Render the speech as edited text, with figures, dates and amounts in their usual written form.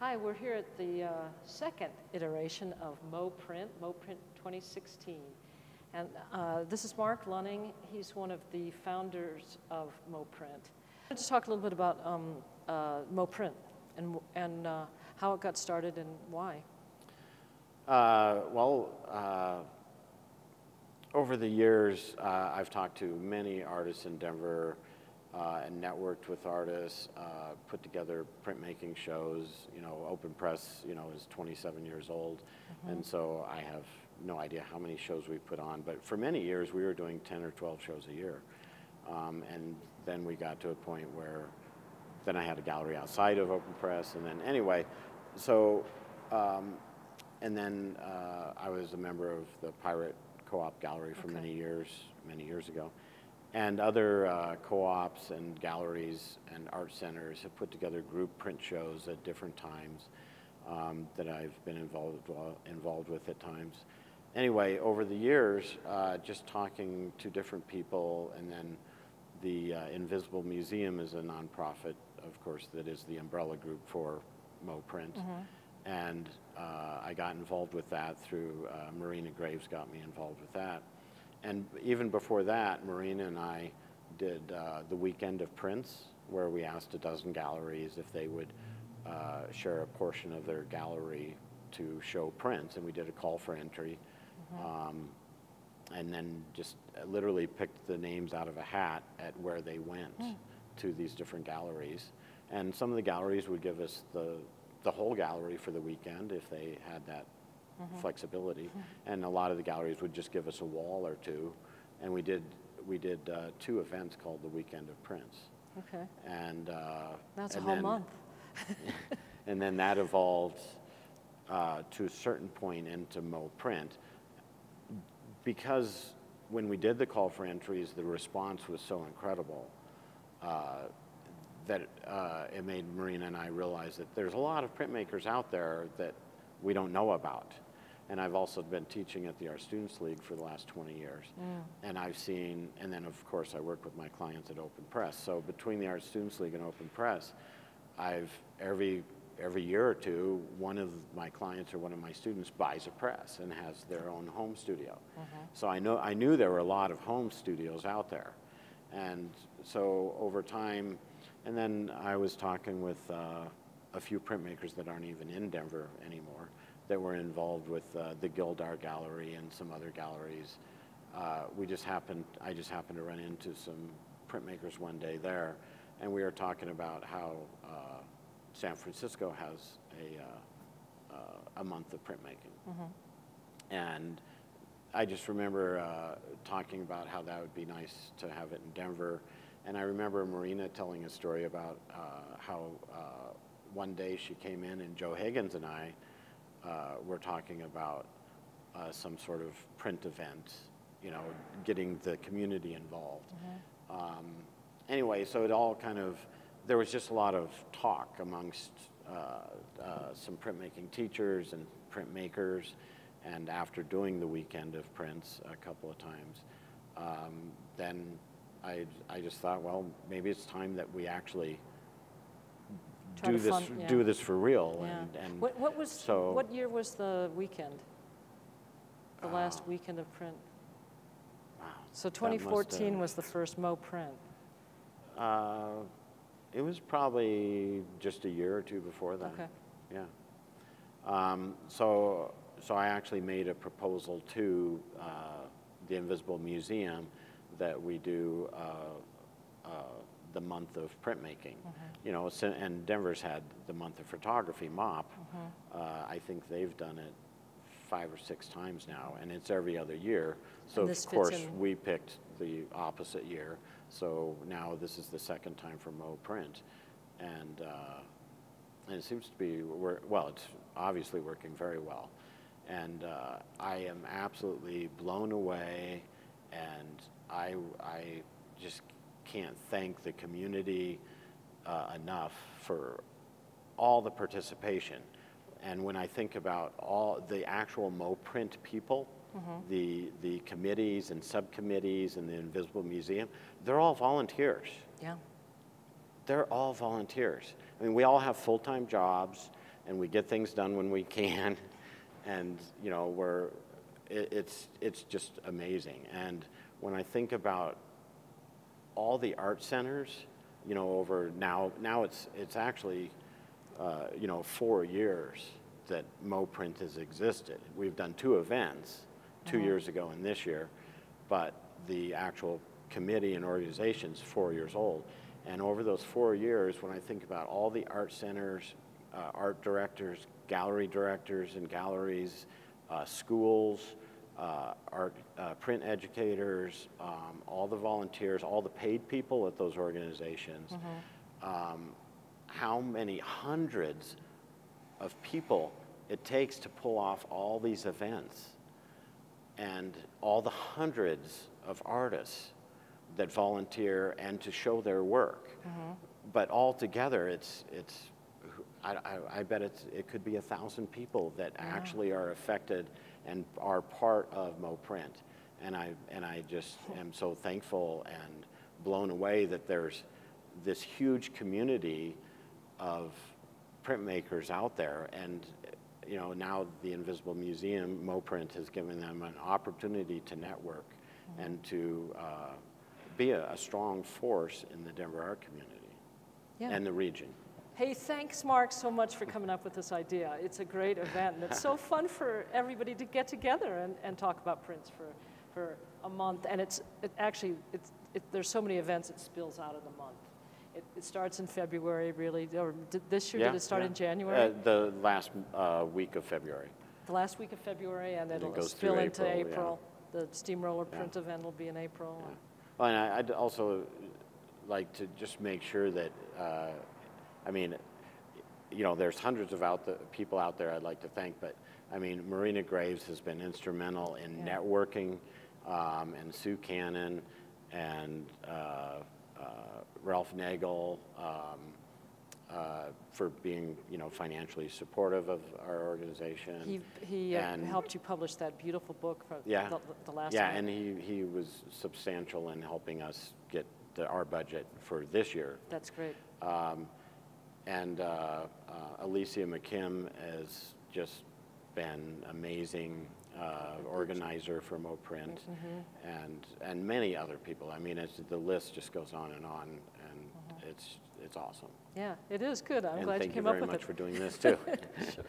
Hi, we're here at the second iteration of MoPrint 2016. And this is Mark Lunning. He's one of the founders of MoPrint. Let's talk a little bit about MoPrint and how it got started and why. Over the years, I've talked to many artists in Denver and networked with artists, put together printmaking shows. You know, Open Press, is 27 years old, and so I have no idea how many shows we put on. But for many years, we were doing 10 or 12 shows a year, and then we got to a point where then I had a gallery outside of Open Press, and then anyway, so and then I was a member of the Pirate Co-op Gallery for many years ago. And other co-ops and galleries and art centers have put together group print shows at different times that I've been involved with at times. Anyway, over the years, just talking to different people, and then the Invisible Museum is a nonprofit, of course, that is the umbrella group for MoPrint. And I got involved with that through Marina Graves got me involved with that. And even before that, Marina and I did the Weekend of Prints, where we asked a dozen galleries if they would share a portion of their gallery to show prints, and we did a call for entry, and then just literally picked the names out of a hat at where they went to these different galleries. And some of the galleries would give us the whole gallery for the weekend if they had that flexibility, and a lot of the galleries would just give us a wall or two, and we did 2 events called the Weekend of Prints. Okay. And that's a whole month. And then that evolved to a certain point into MoPrint, because when we did the call for entries, the response was so incredible that it made Marina and I realize that there's a lot of printmakers out there that we don't know about. And I've also been teaching at the Art Students League for the last 20 years. And I've seen, and then of course I work with my clients at Open Press. So between the Art Students League and Open Press, every year or two, one of my clients or one of my students buys a press and has their own home studio. So I knew there were a lot of home studios out there. And so over time, and then I was talking with a few printmakers that aren't even in Denver anymore, that were involved with the Gildar Gallery and some other galleries. I just happened to run into some printmakers one day there, and we were talking about how San Francisco has a month of printmaking. And I just remember talking about how that would be nice to have it in Denver. And I remember Marina telling a story about how one day she came in, and Joe Higgins and I were talking about some sort of print event, getting the community involved. Anyway, so it all kind of, there was just a lot of talk amongst some printmaking teachers and printmakers, and after doing the Weekend of Prints a couple of times, then I just thought, well, maybe it's time that we actually do this for real. And what year was the weekend? The last Weekend of Print. Wow. So 2014 was the first MoPrint. It was probably just a year or two before that. Okay. Yeah. So I actually made a proposal to the Invisible Museum that we do the month of printmaking. And Denver's had the month of photography, MOP. I think they've done it 5 or 6 times now, and it's every other year. So of course we picked the opposite year. So now this is the second time for MoPrint, and it seems to be, well, it's obviously working very well. And I am absolutely blown away, and I just can't thank the community enough for all the participation. And when I think about all the actual MoPrint people, the committees and subcommittees and the Invisible Museum, they're all volunteers. Yeah. They're all volunteers. I mean, we all have full-time jobs. and we get things done when we can, and you know, it's just amazing. And when I think about all the art centers, you know, over now it's actually you know, 4 years that MoPrint has existed. We've done 2 events, 2 years ago and this year, but the actual committee and organization's 4 years old. And over those 4 years, when I think about all the art centers, art directors, gallery directors and galleries, schools, print educators, all the volunteers, all the paid people at those organizations, how many hundreds of people it takes to pull off all these events, and all the hundreds of artists that volunteer and to show their work. But all together, I bet it could be 1,000 people that actually are affected and are part of MoPrint. And I just am so thankful and blown away that there's this huge community of printmakers out there. And you know, now the Invisible Museum, MoPrint, has given them an opportunity to network and to be a strong force in the Denver art community and the region. Hey, thanks, Mark, so much for coming up with this idea. It's a great event, and it's so fun for everybody to get together and talk about prints for a month. And there's so many events, it spills out of the month. It starts in February, really, or this year, did it start in January? The last week of February. The last week of February, and it'll goes spill through into April, April. The Steamroller print event will be in April. Yeah. Well, and I'd also like to just make sure that, I mean, you know, there's hundreds of people out there I'd like to thank, but I mean, Marina Graves has been instrumental in networking, and Sue Cannon, and Ralph Nagel, for being, you know, financially supportive of our organization. He helped you publish that beautiful book for the last Yeah, one. and he was substantial in helping us get our budget for this year. That's great. And Alicia McKim has just been amazing organizer for MoPrint, and many other people. I mean, the list just goes on, and it's awesome. Yeah, it is good. I'm glad you thank came you up very with much it. for doing this too. Sure.